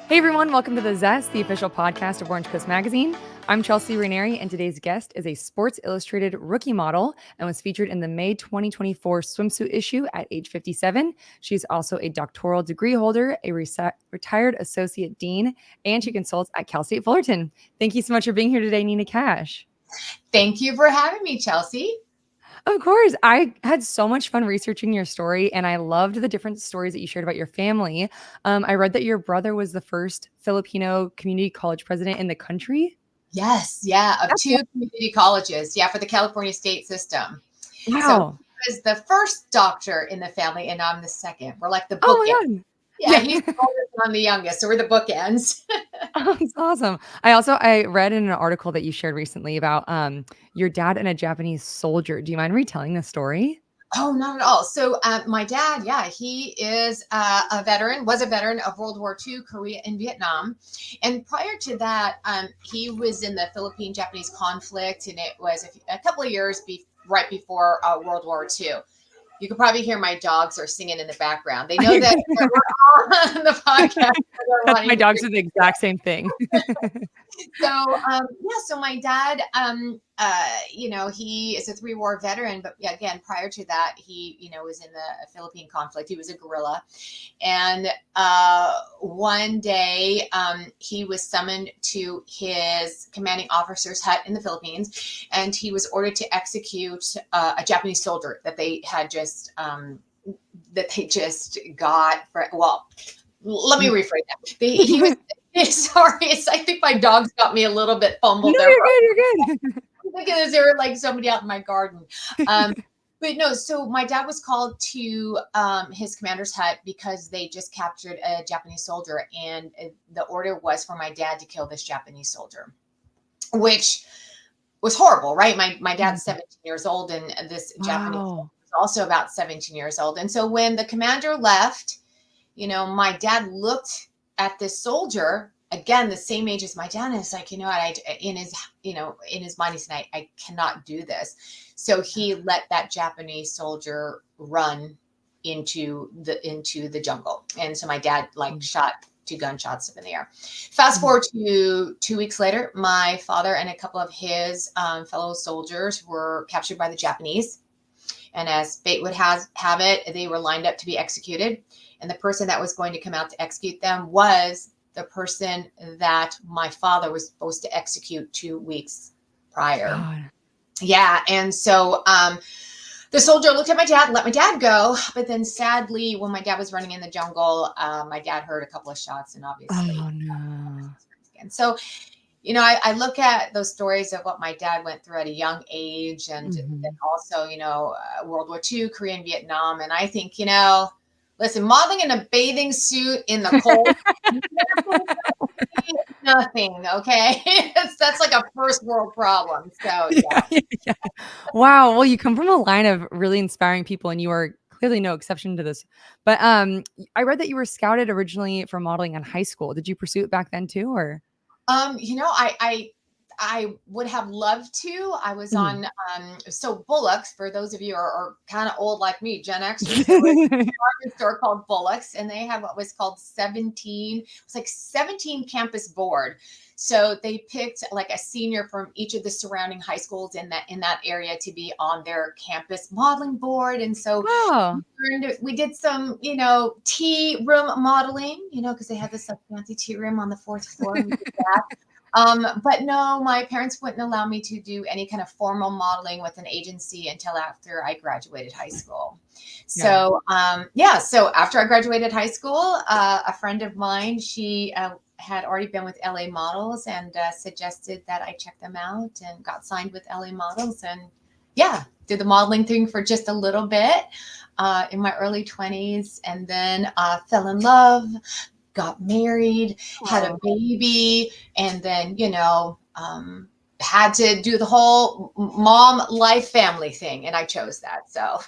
Hey everyone, welcome to The Zest, the official podcast of Orange Coast Magazine. I'm Chelsea Ranieri, and today's guest is a Sports Illustrated rookie model and was featured in the May 2024 swimsuit issue at age 57. She's also a doctoral degree holder, a retired associate dean, and she consults at Cal State Fullerton. Thank you so much for being here today, Nina Cash. Thank you for having me, Chelsea. Of course. I had so much fun researching your story, and I loved the different stories that you shared about your family. I read that your brother was the first Filipino community college president in the country. Yes, of two community colleges, for the California state system. Wow. So he was the first doctor in the family, and I'm the second. We're like the bookends. Oh my God. Yeah, he's the oldest and I'm the youngest, so we're the bookends. Oh, that's awesome. I read in an article that you shared recently about your dad and a Japanese soldier. Do you mind retelling the story? Oh, not at all. So my dad, he is a veteran, was a veteran of World War II, Korea, and Vietnam. And prior to that, he was in the Philippine-Japanese conflict, and it was a couple of years right before World War II. You could probably hear my dogs are singing in the background. They know that we're on the podcast. My dogs do the exact same thing. So my dad, he is a 3-war veteran, but again, prior to that, he, was in the Philippine conflict. He was a guerrilla. And one day he was summoned to his commanding officer's hut in the Philippines, and he was ordered to execute a Japanese soldier that they had just got let me rephrase that. He was sorry. I think my dogs got me a little bit fumbled. No, there. You're good. I'm thinking as they were like somebody out in my garden. But no, so my dad was called to his commander's hut because they just captured a Japanese soldier, and the order was for my dad to kill this Japanese soldier, which was horrible, right? My dad's 17 years old, and this Japanese soldier was also about 17 years old. And so when the commander left, my dad looked at this soldier, again, the same age as my dad, and it's like, in his mind, he said, I cannot do this. So he let that Japanese soldier run into the jungle. And so my dad shot 2 gunshots up in the air. Fast forward to 2 weeks later, my father and a couple of his fellow soldiers were captured by the Japanese. And as fate would have it, they were lined up to be executed. And the person that was going to come out to execute them was the person that my father was supposed to execute 2 weeks prior. God. Yeah. And so the soldier looked at my dad, let my dad go. But then sadly, when my dad was running in the jungle, my dad heard a couple of shots, and obviously. Oh, no. And so, I look at those stories of what my dad went through at a young age, and then also, World War II, Korea, and Vietnam. And I think, listen, modeling in a bathing suit in the cold, nothing, okay? That's like a first world problem. So, yeah. Wow. Well, you come from a line of really inspiring people, and you are clearly no exception to this. But I read that you were scouted originally for modeling in high school. Did you pursue it back then too, or? I would have loved to. I was on, so Bullock's, for those of you who are kind of old like me, Gen Xers, there was a store called Bullock's, and they had what was called 17 campus board. So they picked like a senior from each of the surrounding high schools in that area to be on their campus modeling board. And so we did some, tea room modeling, because they had this fancy tea room on the 4th floor. And we did that. But no, my parents wouldn't allow me to do any kind of formal modeling with an agency until after I graduated high school. So, so after I graduated high school, a friend of mine, she had already been with LA Models, and suggested that I check them out, and got signed with LA Models, and did the modeling thing for just a little bit in my early 20s, and then fell in love, got married, had a baby, and then, had to do the whole mom life family thing. And I chose that. So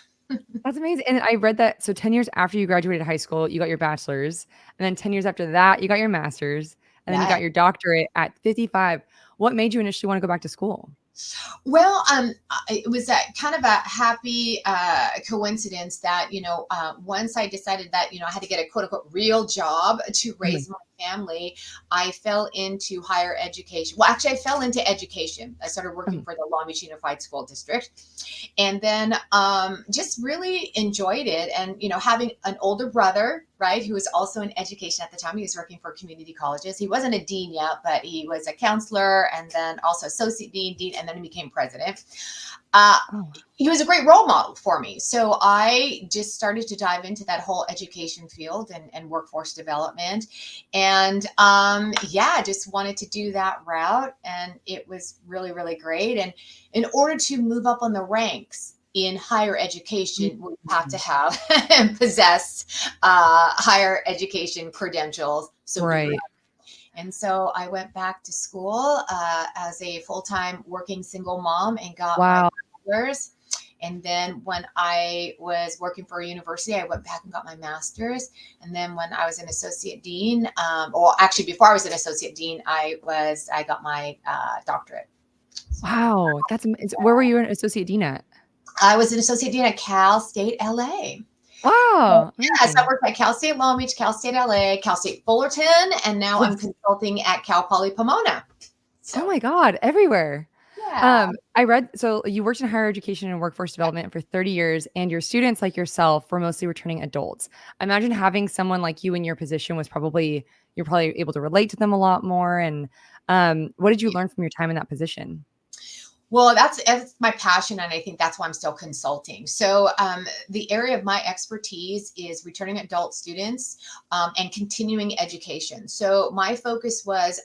that's amazing. And I read that. So 10 years after you graduated high school, you got your bachelor's, and then 10 years after that, you got your master's, and then you got your doctorate at 55. What made you initially want to go back to school? Well, it was a kind of a happy coincidence that, once I decided that, I had to get a quote unquote real job to Mhm. raise my family, I fell into higher education. Well, actually, I fell into education. I started working Mhm. for the Long Beach Unified School District, and then just really enjoyed it. And having an older brother, right, who was also in education at the time. He was working for community colleges. He wasn't a dean yet, but he was a counselor, and then also associate dean, and then he became president. uh, Oh, he was a great role model for me. So I just started to dive into that whole education field and workforce development. And yeah, just wanted to do that route. And it was really, really great. And in order to move up on the ranks in higher education, we have to mhm. have and possess higher education credentials. So degree. Right. And so I went back to school as a full time working single mom and got my Wow. bachelor's. And then when I was working for a university, I went back and got my master's. And then when I was an associate dean, or actually before I was an associate dean, I got my doctorate. So Wow. Where were you an associate dean at? I was an associate dean at Cal State LA. So, Wow. yes, I Amazing. worked at Cal State Long Beach, Cal State LA, Cal State Fullerton, and now I'm Yes. consulting at Cal Poly Pomona. Oh So my God, everywhere. yeah. I read so you worked in higher education and workforce development for 30 years, and your students, like yourself, were mostly returning adults. I imagine having someone like you in your position was you're probably able to relate to them a lot more. And what did you learn from your time in that position? Well, that's my passion, and I think that's why I'm still consulting. So, the area of my expertise is returning adult students and continuing education. So, my focus was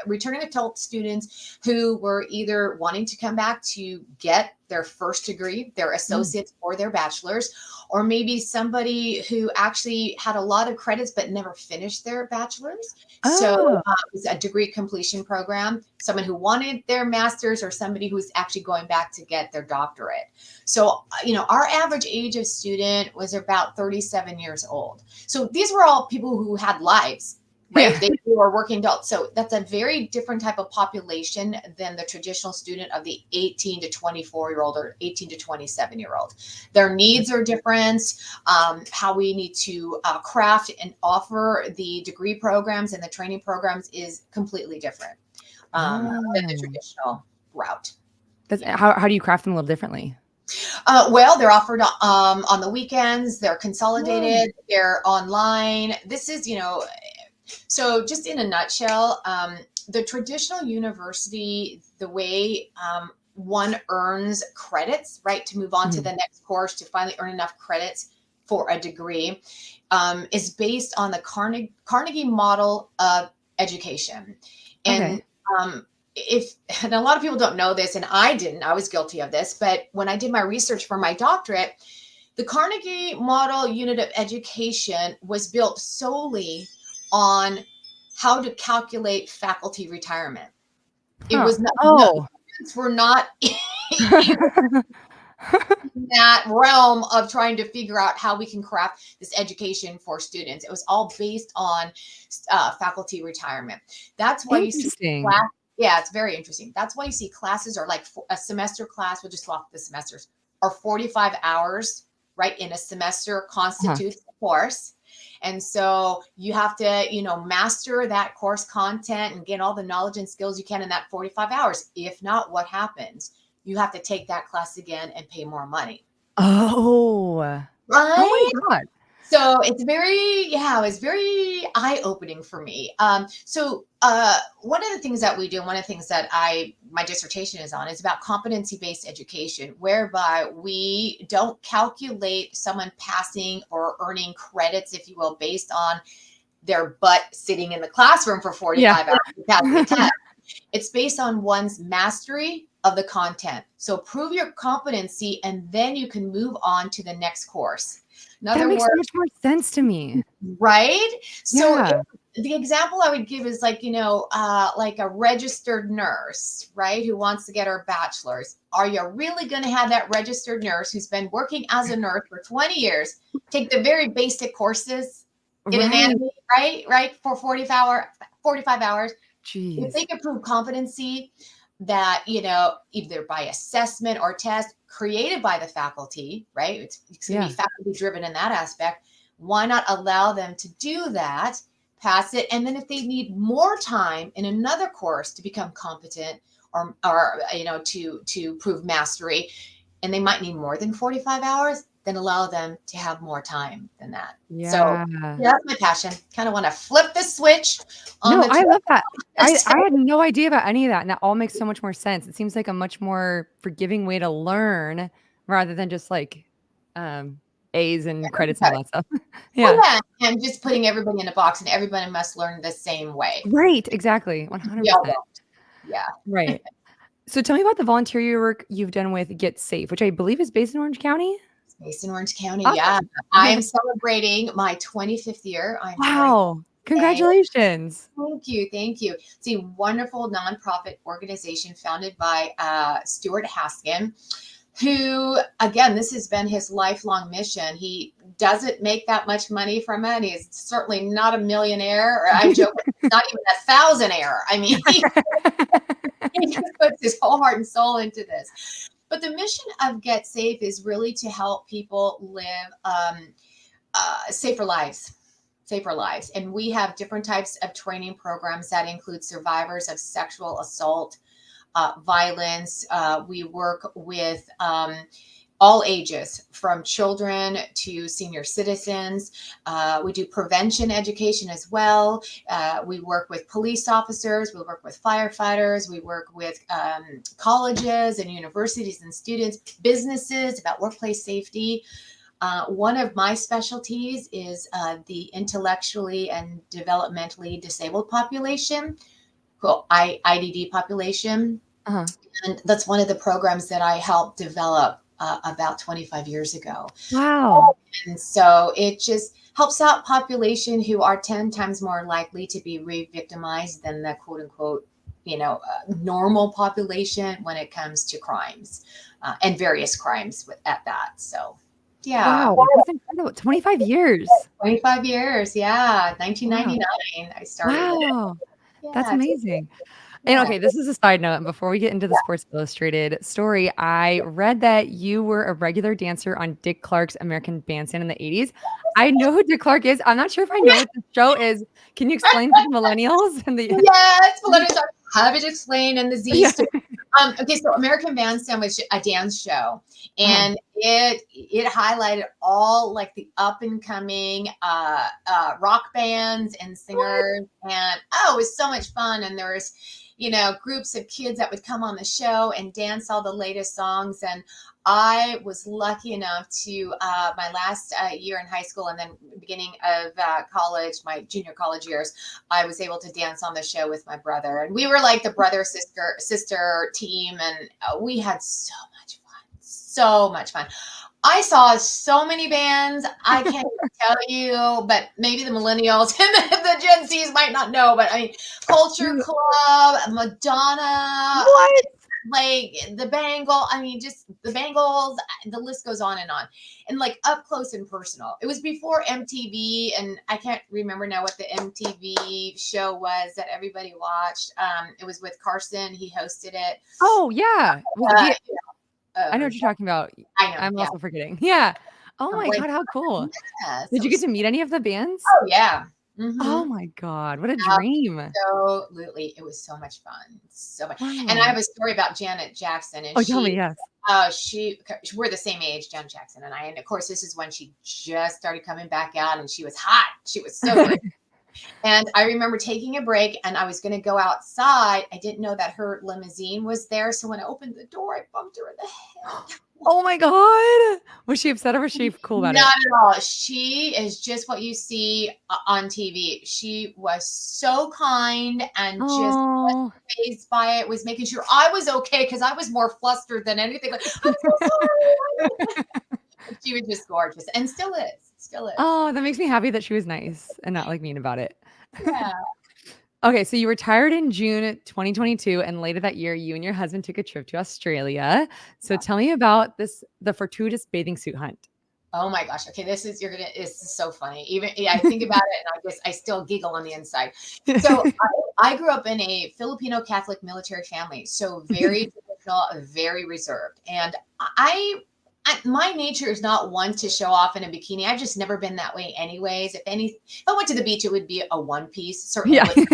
returning adult students who were either wanting to come back to get their first degree, their Mm. associates, or their bachelor's, or maybe somebody who actually had a lot of credits but never finished their bachelor's. So, Oh, it was a degree completion program, someone who wanted their master's or somebody who's actually going back to get their doctorate. So, our average age of student was about 37 years old. So these were all people who had lives, right? yeah. They were working adults. So that's a very different type of population than the traditional student of the 18 to 24-year-old or 18 to 27-year-old. Their needs are different. How we need to craft and offer the degree programs and the training programs is completely different than the Oh, traditional route. Yeah. how do you craft them a little differently? Well, they're offered on the weekends. They're Oh. consolidated. They're online. This is, so just in a nutshell, the traditional university, the way one earns credits, right, to move on to Mhm. the next course, to finally earn enough credits for a degree, is based on the Carnegie model of education. And Okay. if and a lot of people don't know this, and I didn't, I was guilty of this, but when I did my research for my doctorate, the Carnegie model unit of education was built solely on how to calculate faculty retirement. It Huh. was not, no, Oh. students were not in that realm of trying to figure out how we can craft this education for students. It was all based on faculty retirement. That's why you see Interesting. class. Yeah, it's very interesting. That's why you see classes are like a semester class. We'll just swap the semesters are 45 hours, right? In a semester Uh-huh. constitutes a course. And so you have to, master that course content and get all the knowledge and skills you can in that 45 hours. If not, what happens? You have to take that class again and pay more money. Oh. Oh my Right? God. So it's very eye opening for me. So one of the things that we do, one of the things that my dissertation is on, is about competency based education, whereby we don't calculate someone passing or earning credits, if you will, based on their butt sitting in the classroom for Yeah. 45 hours and passing a test. It's based on one's mastery of the content. So prove your competency and then you can move on to the next course. In That other makes words, so much more sense to me. right? So Yeah. the example I would give is like, like a registered nurse, right? Who wants to get her bachelor's. Are you really going to have that registered nurse who's been working as a nurse for 20 years take the very basic courses in Right. anatomy, right? Right? For 45 hours. If they Jeez. can prove competency, that, either by assessment or test created by the faculty, right? It's going to Yeah. be faculty driven in that aspect. Why not allow them to do that, pass it, and then if they need more time in another course to become competent, or to prove mastery, and they might need more than 45 hours, then allow them to have more time than that. So Yeah. yeah, that's my passion. Kind of want to flip the switch on No, the I love that. I 12. I had no idea about any of that, and that all makes so much more sense. It seems like a much more forgiving way to learn rather than just like um A's and credits and all that stuff. Well, Yeah. yeah, and just putting everybody in a box, and everybody must learn the same way. Right, exactly. We all 100%. don't. Yeah. Right. So tell me about the volunteer work you've done with Get Safe, which I believe is based in Orange County? It's based in Orange County. Awesome. Yeah. I am celebrating my 25th year. I'm starting Wow. today. Congratulations. Thank you. Thank you. It's a wonderful nonprofit organization founded by Stuart Haskin, who, again, this has been his lifelong mission. He doesn't make that much money from it. He's certainly not a millionaire, or I joke, not even a thousandaire. I mean, he just puts his whole heart and soul into this. But the mission of Get Safe is really to help people live safer lives. Safer lives. And we have different types of training programs that include survivors of sexual assault, violence. We work with all ages, from children to senior citizens. We do prevention education as well. We work with police officers. We work with firefighters. We work with colleges and universities and students, businesses, about workplace safety. One of my specialties is the intellectually and developmentally disabled population, IDD population. Uh-huh. And that's one of the programs that I helped develop about 25 years ago. Wow. And so it just helps out population who are 10 times more likely to be re-victimized than the quote unquote, normal population when it comes to crimes and various crimes at that. So, yeah. Wow. That's incredible. 25 years. 25 years. Yeah. Wow. 1999, I started it. Wow. That's Yeah. amazing. And Yeah. okay, this is a side note. And before we get into the Sports Illustrated story, I read that you were a regular dancer on Dick Clark's American Bandstand in the 80s. I know who Dick Clark is. I'm not sure if I know what the show is. Can you explain to the millennials and the Yes, letters are Have It Explained and the Z yeah. story. Okay, so American Bandstand was a dance show, Uh-huh. and it highlighted all like the up and coming rock bands and singers, and it was so much fun. And there was, groups of kids that would come on the show and dance all the latest songs. And I was lucky enough to my last year in high school, and then beginning of college, my junior college years, I was able to dance on the show with my brother, and we were like the brother sister team, and we had so much fun, so much fun. I saw so many bands, I can't even tell you, but maybe the millennials and the Gen Zs might not know, but I mean, Culture Club, Madonna, What? like the just the Bangles, the list goes on, and like up close and personal. It was before MTV, and I can't remember now what the MTV show was that everybody watched. It was with Carson. He hosted it. Oh, yeah. I know what you're talking about. I know. I'm Yeah. also forgetting. Yeah. Oh I'm my blanking. God, how cool. Yeah, Did so you get to meet any of the bands? oh yeah. Oh Mm-hmm. my God, what a dream. Absolutely. It was so much fun. So much. And I Wow. have a story about Janet Jackson, and Oh, tell me, yes. we're the same age, Janet Jackson and I. And of course, this is when she just started coming back out, and she was hot. She was so good. And I remember taking a break, and I was going to go outside. I didn't know that her limousine was there. So when I opened the door, I bumped her in the head. Oh my God. Was she upset or was she cool about it? Not at all. She is just what you see on TV. She was so kind and just Oh, fazed by it, was making sure I was okay, because I was more flustered than anything. Like, I'm so sorry. She was just gorgeous, and still is. Still is. oh, that makes me happy that she was nice and not like mean about it. Yeah. Okay, so you retired in June 2022, and later that year, you and your husband took a trip to Australia. So tell me about the fortuitous bathing suit hunt. Oh my gosh. Okay. This is so funny. Even yeah, I think about it and I still giggle on the inside. So I grew up in a Filipino Catholic military family. So very traditional, very reserved. And my nature is not one to show off in a bikini. I've just never been that way anyways. If I went to the beach, it would be a one piece, certainly Yeah. with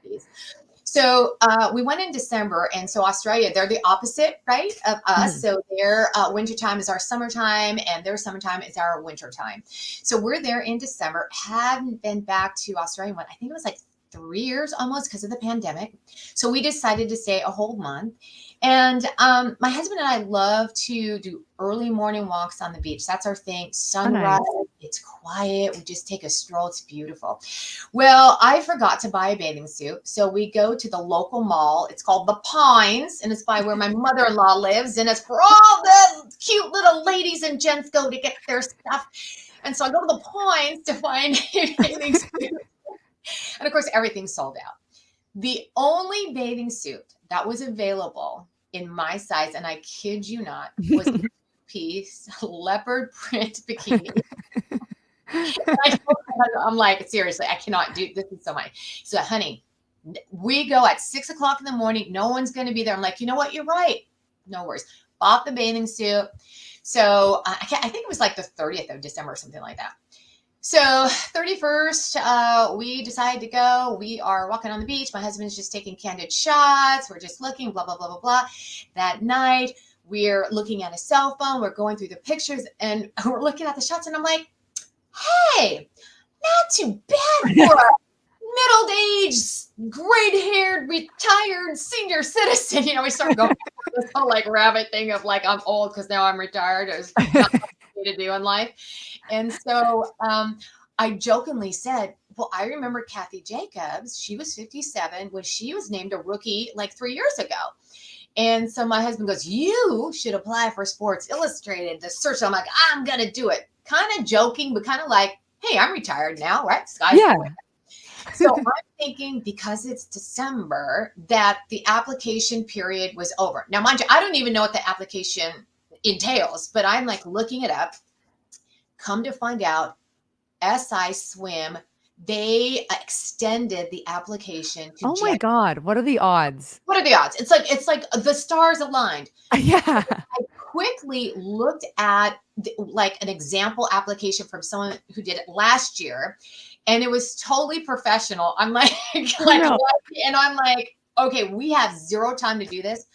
piece. So we went in December, and so Australia, they're the opposite, right, of us. Mhm. So their wintertime is our summertime, and their summertime is our wintertime. So we're there in December. Hadn't been back to Australia. I think it was like 3 years almost because of the pandemic. So we decided to stay a whole month. And my husband and I love to do early morning walks on the beach. That's our thing. Oh, Sunrise, nice. it's quiet. We just take a stroll. It's beautiful. Well, I forgot to buy a bathing suit. So we go to the local mall. It's called The Pines, and it's by where my mother in law lives. And it's where all the cute little ladies and gents go to get their stuff. And so I go to The Pines to find a bathing suit. And of course, everything's sold out. The only bathing suit that was available in my size, and I kid you not, was a piece leopard print bikini. I'm like, seriously, I cannot do this. Is so much. So, honey, we go at 6 o'clock in the morning. No one's going to be there. I'm like, you know what? You're right. No worries. Bought the bathing suit. So I think it was like the 30th of December or something like that. So 31st, we decide to go. We are walking on the beach. My husband's just taking candid shots. We're just looking, blah, blah, blah, blah, blah. That night, we're looking at a cell phone. We're going through the pictures and we're looking at the shots. And I'm like, hey, not too bad for a middle-aged, gray-haired, retired senior citizen. We start going this whole like rabbit thing of like I'm old because now I'm retired. There's not much to do in life. And so I jokingly said, well, I remember Kathy Jacobs. She was 57 when she was named a rookie like 3 years ago. And so my husband goes, you should apply for Sports Illustrated, the search. I'm like, I'm going to do it. Kind of joking, but kind of like, hey, I'm retired now, right? Sky's the limit. So I'm thinking because it's December that the application period was over. Now, mind you, I don't even know what the application entails, but I'm like looking it up. Come to find out, SI Swim, they extended the application to Oh my January. God. What are the odds? What are the odds? It's like the stars aligned. Yeah. I quickly looked at like an example application from someone who did it last year, and it was totally professional. I'm like, No. and I'm like, okay, we have zero time to do this.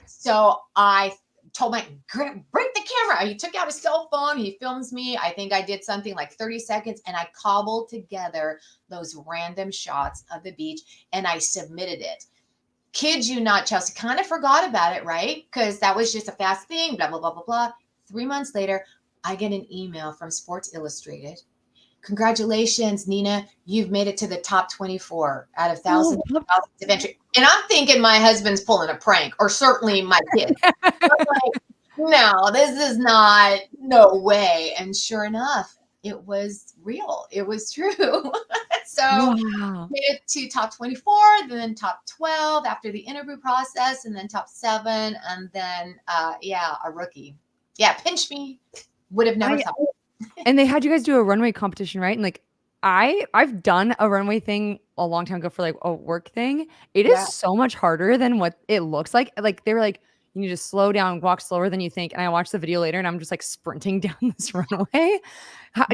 So I told my break the camera. He took out his cell phone. He films me. I think I did something like 30 seconds, and I cobbled together those random shots of the beach, and I submitted it. Kid you not, Chelsea, kind of forgot about it, right? Because that was just a fast thing, blah, blah, blah, blah, blah. 3 months later, I get an email from Sports Illustrated. Congratulations, Nina. You've made it to the top 24 out of thousands of entry. And I'm thinking my husband's pulling a prank, or certainly my kids. I'm like, no, this is not, no way. And sure enough, it was real. It was true. So Wow. made it to top 24, then top 12 after the interview process, and then top 7, and then a rookie. Yeah, pinch me. Would have never thought. And they had you guys do a runway competition, right? And like I've done a runway thing a long time ago for like a work thing. It is Yeah. so much harder than what it looks like. Like they were like, you need to slow down, walk slower than you think. And I watched the video later and I'm just like sprinting down this runway. How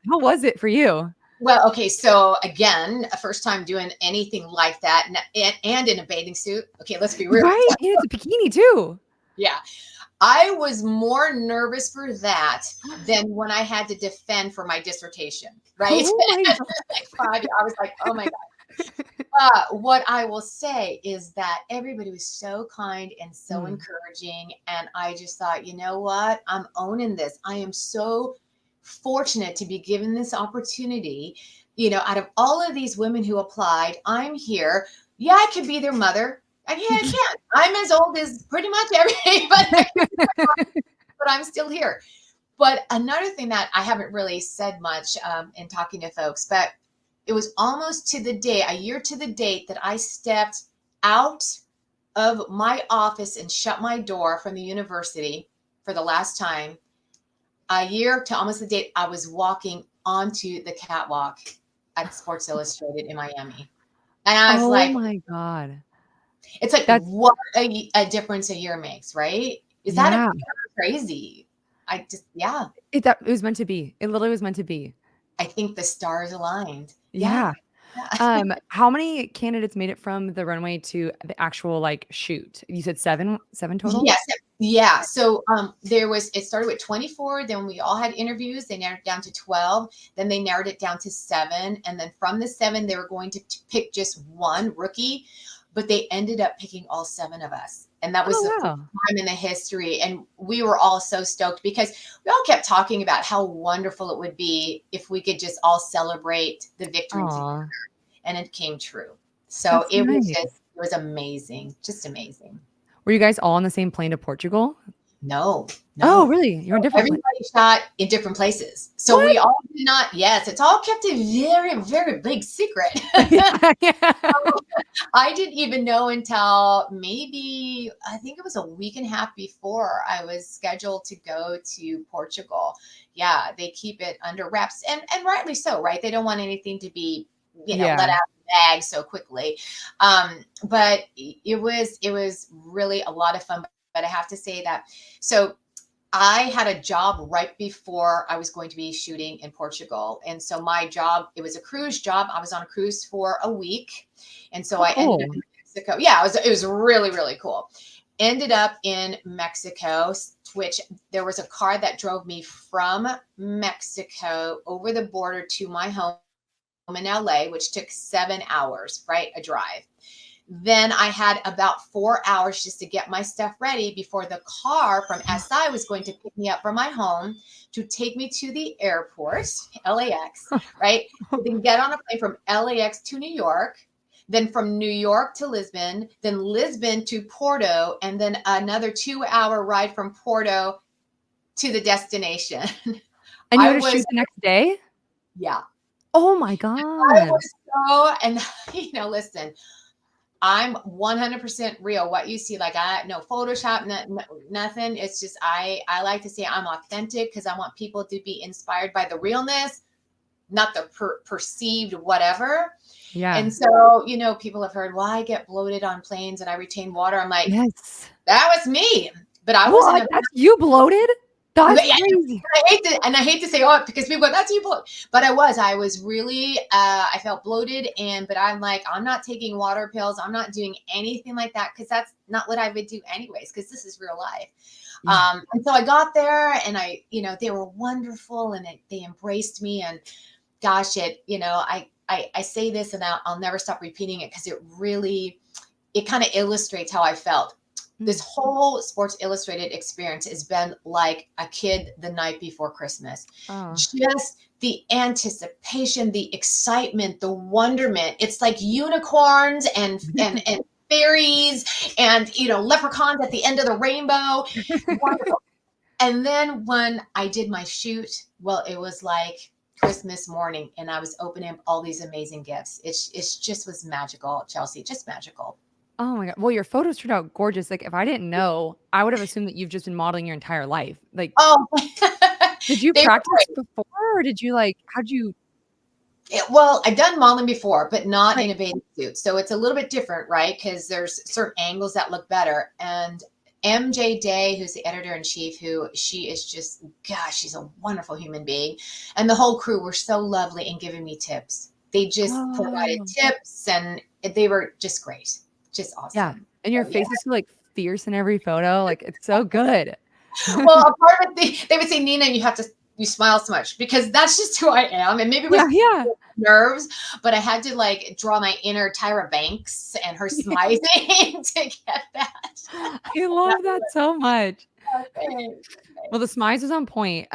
was it for you? Well, okay, so again, a first time doing anything like that, and in a bathing suit. Okay, let's be real. Right? And it's a bikini too. Yeah. I was more nervous for that than when I had to defend for my dissertation, right? Oh my God. I was like, oh my God. What I will say is that everybody was so kind and so encouraging. And I just thought, you know what? I'm owning this. I am so fortunate to be given this opportunity. Out of all of these women who applied, I'm here. Yeah, I could be their mother. I can't. I'm as old as pretty much everybody, but I'm still here. But another thing that I haven't really said much in talking to folks, but it was almost to the day, a year to the date, that I stepped out of my office and shut my door from the university for the last time. a year to almost the date, I was walking onto the catwalk at Sports Illustrated in Miami. And I was Oh like, my God. it's like That's what a difference a year makes, right? Is that yeah. crazy? I just, yeah, It was meant to be. It literally was meant to be. I think the stars aligned. Yeah. Yeah. Yeah. How many candidates made it from the runway to the actual like shoot? You said seven total? Yes. Yeah. So it started with 24, then we all had interviews. They narrowed it down to 12, then they narrowed it down to 7. And then from the 7, they were going to pick just one rookie, but they ended up picking all 7 of us. And that was the Oh, first wow. time in the history. And we were all so stoked because we all kept talking about how wonderful it would be if we could just all celebrate the victory together. Aw, And it came true. So that's nice. it was amazing, just amazing. Were you guys all on the same plane to Portugal? No, Oh, no. really? You're in different Everybody shot in different places. So What? we all did not, yes, it's all kept a very, very big secret. Yeah, yeah. I didn't even know until maybe, I think it was a week and a half before I was scheduled to go to Portugal. Yeah, they keep it under wraps and rightly so, right? They don't want anything to be, let Yeah. out of the bag so quickly. But it was really a lot of fun. But I have to say that, so I had a job right before I was going to be shooting in Portugal. And so my job, it was a cruise job. I was on a cruise for a week. And so Oh, I ended up cool. in Mexico. Yeah, it was really, really cool. Ended up in Mexico, which there was a car that drove me from Mexico over the border to my home in LA, which took 7 hours, right? A drive. Then I had about 4 hours just to get my stuff ready before the car from SI was going to pick me up from my home to take me to the airport, LAX, right? Then get on a plane from LAX to New York, then from New York to Lisbon, then Lisbon to Porto, and then another 2-hour ride from Porto to the destination. And you I had to was, shoot the next day? yeah, Oh my I God. was so, and listen, I'm 100% real. What you see, like I no Photoshop, nothing. It's just I like to say I'm authentic because I want people to be inspired by the realness, not the perceived whatever. Yeah. And so, people have heard, well, I get bloated on planes and I retain water. I'm like, Yes. that was me, but I wasn't What? a That's you bloated? but That's yeah, crazy. I hate to say, oh, because people go, that's you bloat. But I was really, I felt bloated. But I'm like, I'm not taking water pills. I'm not doing anything like that because that's not what I would do anyways, because this is real life. Yeah. And so I got there and they were wonderful and they embraced me. And gosh, I say this and I'll never stop repeating it because it kind of illustrates how I felt. This Mm. whole Sports Illustrated experience has been like a kid the night before Christmas. Oh. Just the anticipation, the excitement, the wonderment. It's like unicorns and fairies and leprechauns at the end of the rainbow. Wonderful. And then when I did my shoot, well, it was like Christmas morning and I was opening up all these amazing gifts. It's just was magical, Chelsea, just magical. Oh my God. Well, your photos turned out gorgeous. Like if I didn't know, I would have assumed that you've just been modeling your entire life. Like, Oh, did you they were practice great. before or did you like, how'd you? Well, I've done modeling before, but not in Right. a bathing suit. So it's a little bit different, right? Because there's certain angles that look better. And MJ Day, who's the editor in chief, who she is just, gosh, she's a wonderful human being. And the whole crew were so lovely in giving me tips. They just provided Oh, tips and they were just great, just yeah. awesome. And your So, yeah. face is so like fierce in every photo. Like it's so good. Well, a part of they would say, Nina, you smile so much because that's just who I am. And maybe it Yeah. was Yeah. nerves, but I had to like draw my inner Tyra Banks and her smizing to get that. I love that so much. Thanks. Well, the smize was on point.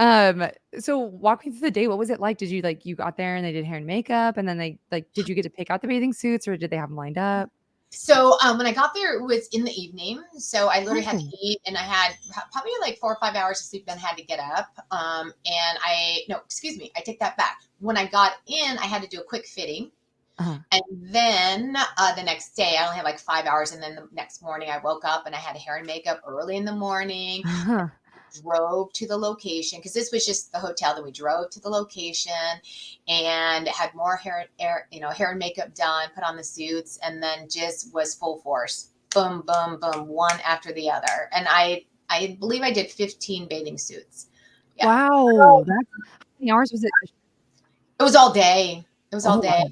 So walk me through the day. What was it like? Did you like you got there and they did hair and makeup and then they like did you get to pick out the bathing suits or did they have them lined up? So when I got there, it was in the evening. So I literally had to Oh. eat, and I had probably like 4 or 5 hours of sleep. Then I had to get up. And no, excuse me, I take that back. When I got in, I had to do a quick fitting. Uh-huh. And then the next day, I only had like 5 hours. And then the next morning, I woke up and I had hair and makeup early in the morning. Uh-huh. drove to the location, because this was just the hotel. Then we drove to the location and had more hair, hair and makeup done, put on the suits, and then just was full force. Boom, boom, boom, one after the other. And I believe I did 15 bathing suits. Yeah. Wow. That's how many hours was it? It was all day. It was all Oh, day. wow.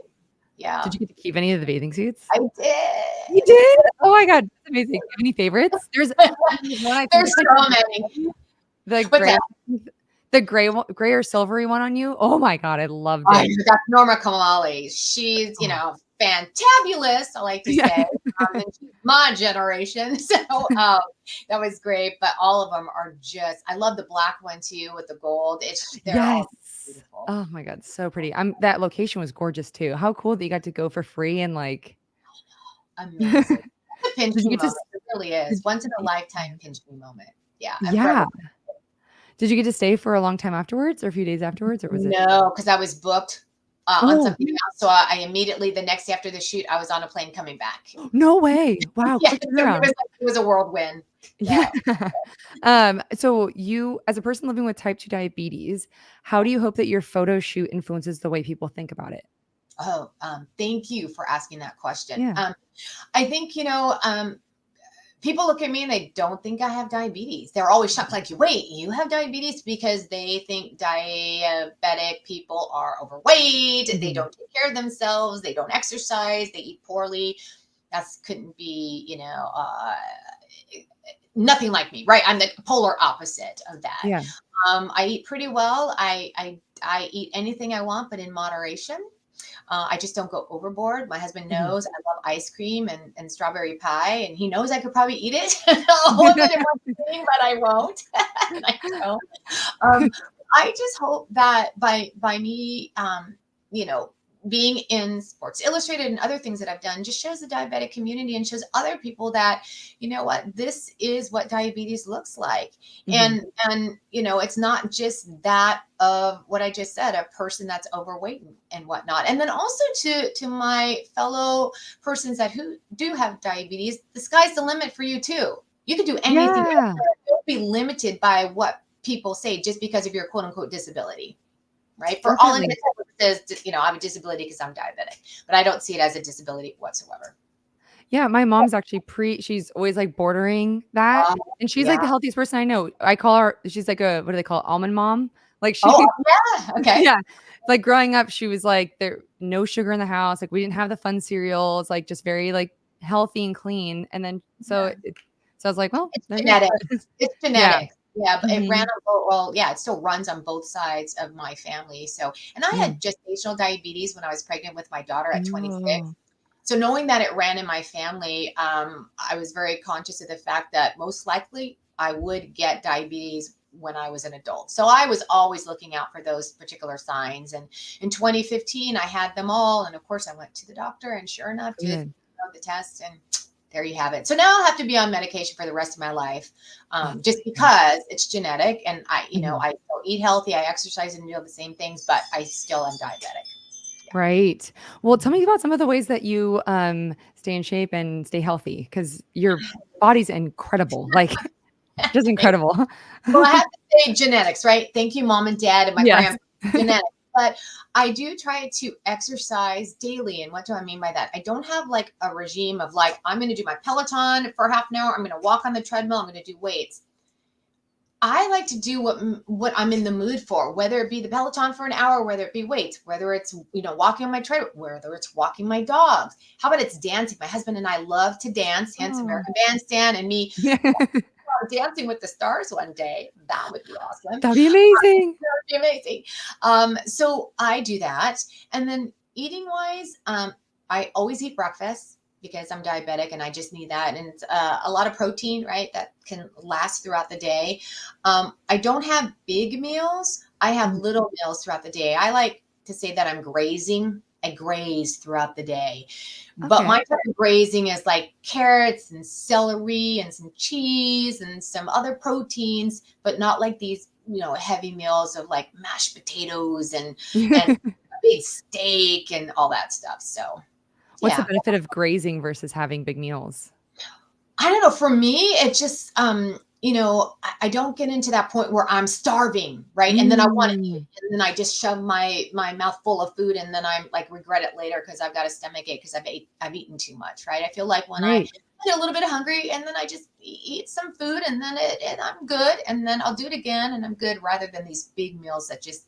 Yeah. Did you get to keep any of the bathing suits? I You did. did? Oh my God. That's amazing. Do you have any favorites? There's one I think There's it's like so many. the What's gray, that? the gray or silvery one on you. Oh my God. I loved it. That's Norma Kamali. She's, Oh. fantabulous, I like to Yeah. say. And she's my generation. So that was great. But all of them are just, I love the black one too with the gold. They're Yes. all beautiful. Oh my God. So pretty. That location was gorgeous too. How cool that you got to go for free and like, Amazing. It's a pinch did you me get to, moment. It really is. did, Once in a lifetime pinch me moment. Yeah. I'm yeah. forever. Did you get to stay for a long time afterwards or a few days afterwards or was it? No, because I was booked on Oh, something else. So I immediately, the next day after the shoot, I was on a plane coming back. no way. Wow. Yeah, Quick so turnaround. it was a whirlwind. Yeah. Yeah. So you, as a person living with type 2 diabetes, how do you hope that your photo shoot influences the way people think about it? Oh, thank you for asking that question. Yeah. I think, people look at me and they don't think I have diabetes. They're always shocked, like, wait, you have diabetes? Because they think diabetic people are overweight. They Mhm. don't take care of themselves. They don't exercise. They eat poorly. That couldn't be, nothing like me, right? I'm the polar opposite of that. Yeah. I eat pretty well. I eat anything I want, but in moderation. I just don't go overboard. My husband Mhm. knows I love ice cream and strawberry pie, and he knows I could probably eat it, all of it in one sitting, but I won't. And I don't. Um, I just hope that by me, being in Sports Illustrated and other things that I've done, just shows the diabetic community and shows other people that, this is what diabetes looks like. Mhm. And it's not just that of what I just said, a person that's overweight and whatnot. And then also to my fellow persons that who do have diabetes, the sky's the limit for you too. You can do anything. Yeah. Don't be limited by what people say just because of your quote unquote disability. Right. For all Definitely. intents and purposes, I have a disability because I'm diabetic, but I don't see it as a disability whatsoever. Yeah, my mom's actually she's always like bordering that. Oh, And she's like yeah. the healthiest person I know. I call her, she's like a, what do they call it? Almond mom. Like she, Oh, yeah. Okay. yeah. Like growing up, she was like, there, no sugar in the house. Like we didn't have the fun cereals, like just very like healthy and clean. And then, Yeah. so I was like, well, It's there you genetic. go. It's Yeah. genetic. Yeah, but it ran Mhm. on both. Well, yeah, it still runs on both sides of my family. So, and I Yeah. had gestational diabetes when I was pregnant with my daughter at 26. Oh, So knowing that it ran in my family, I was very conscious of the fact that most likely I would get diabetes when I was an adult. So I was always looking out for those particular signs. And in 2015, I had them all. And of course, I went to the doctor, and sure enough, did good. the test, and there you have it. So now I'll have to be on medication for the rest of my life, Oh just my God. because it's genetic. And Mhm. I still eat healthy, I exercise and do all the same things, but I still am diabetic. Right. Well, tell me about some of the ways that you stay in shape and stay healthy because your body's incredible. Like just Yeah. incredible. Well, I have to say genetics, right? Thank you, mom and dad, and my Yes. grandparents. Genetics. But I do try to exercise daily. And what do I mean by that? I don't have like a regime of like, I'm going to do my Peloton for half an hour. I'm going to walk on the treadmill. I'm going to do weights. I like to do what I'm in the mood for, whether it be the Peloton for an hour, whether it be weights, whether it's walking on my treadmill, whether it's walking my dogs. How about it's dancing? My husband and I love to dance, hence Oh. American Bandstand, and me Yeah. Dancing with the Stars one day. That would be awesome. That'd be amazing. That would be amazing. So I do that. And then eating wise, I always eat breakfast because I'm diabetic and I just need that. And it's a lot of protein, right? That can last throughout the day. I don't have big meals. I have Mhm. little meals throughout the day. I like to say that I'm grazing. I graze throughout the day. But Okay. my type of grazing is like carrots and celery and some cheese and some other proteins, but not like these, heavy meals of like mashed potatoes and a big steak and all that stuff. So What's the yeah. benefit of grazing versus having big meals? I don't know. For me, it just I don't get into that point where I'm starving, right? And then I want to eat, Mm, and then I just shove my mouth full of food, and then I'm like regret it later because I've got a stomach ache because I've eaten too much, right? I feel like when I right. get a little bit hungry, and then I just eat some food, and then and I'm good, and then I'll do it again, and I'm good, rather than these big meals that just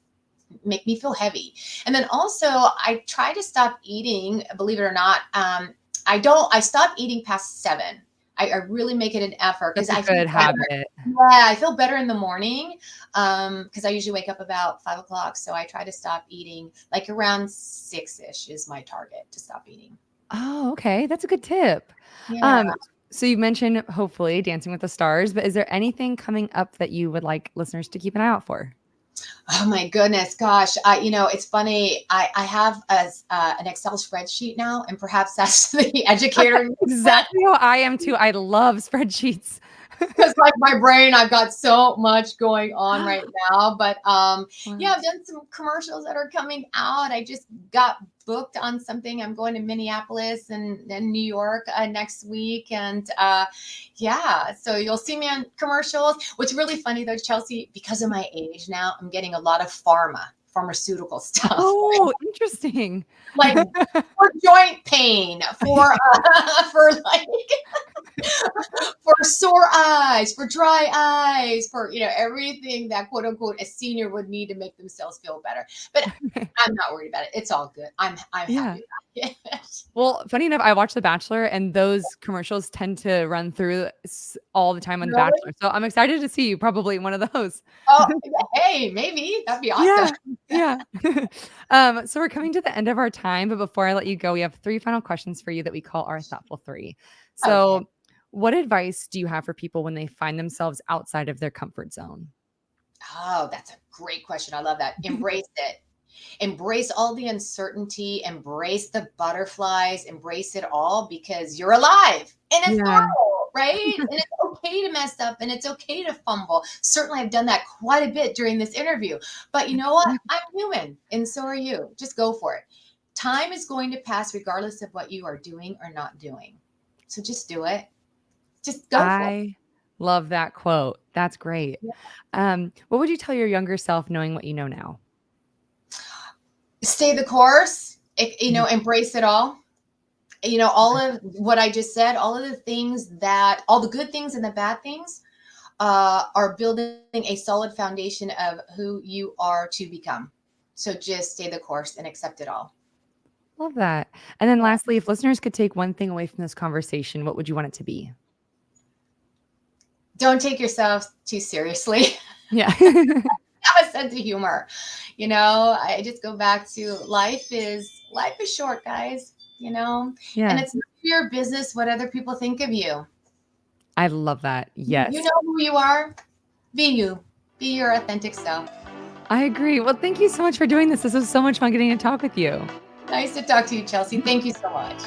make me feel heavy. And then also, I try to stop eating, believe it or not. I stop eating past 7. I really make it an effort That's because a I feel good better. habit. Yeah, I feel better in the morning because I usually wake up about 5 o'clock. So I try to stop eating like around 6-ish is my target to stop eating. Oh, okay. That's a good tip. Yeah. Um, so you mentioned hopefully Dancing with the Stars, but is there anything coming up that you would like listeners to keep an eye out for? Oh my goodness, gosh. It's funny. I have an Excel spreadsheet now, and perhaps that's the educator in me. Exactly how I am too. I love spreadsheets. Because like my brain, I've got so much going on right now. But Wow. yeah, I've done some commercials that are coming out. I just got booked on something. I'm going to Minneapolis and then New York next week, and yeah, so you'll see me on commercials. What's really funny though, Chelsea, because of my age now, I'm getting a lot of pharmaceutical stuff. Oh, interesting. Like for joint pain, for like for sore eyes, for dry eyes, for everything that quote unquote a senior would need to make themselves feel better. But I'm not worried about it. It's all good. I'm Yeah. happy about it. Well, funny enough, I watch The Bachelor and those commercials tend to run through all the time on The Really? Bachelor. So I'm excited to see you probably in one of those. Oh, hey, maybe that'd be awesome. Yeah. Yeah. So we're coming to the end of our time, but before I let you go, we have three final questions for you that we call our thoughtful three. Okay. So, what advice do you have for people when they find themselves outside of their comfort zone? Oh, that's a great question. I love that. Embrace it. Embrace all the uncertainty, embrace the butterflies, embrace it all because you're alive and it's Yeah. normal, right? And it's okay to mess up and it's okay to fumble. Certainly, I've done that quite a bit during this interview. But you know what? I'm human and so are you. Just go for it. Time is going to pass regardless of what you are doing or not doing. So just do it. Just go for it. I love that quote. That's great. What would you tell your younger self knowing what you know now? Stay the course, Mhm. embrace it all. All of what I just said, all of the things that, all the good things and the bad things are building a solid foundation of who you are to become. So just stay the course and accept it all. Love that. And then Yeah. lastly, if listeners could take one thing away from this conversation, what would you want it to be? Don't take yourself too seriously. Yeah. Have a sense of humor. I just go back to life is short, guys, and Yeah. it's none of your business what other people think of you. I love that. You Yes. know who you are. Be you. Be your authentic self. I agree. Well, thank you so much for doing this. This was so much fun getting to talk with you. Nice to talk to you, Chelsea. Thank you so much.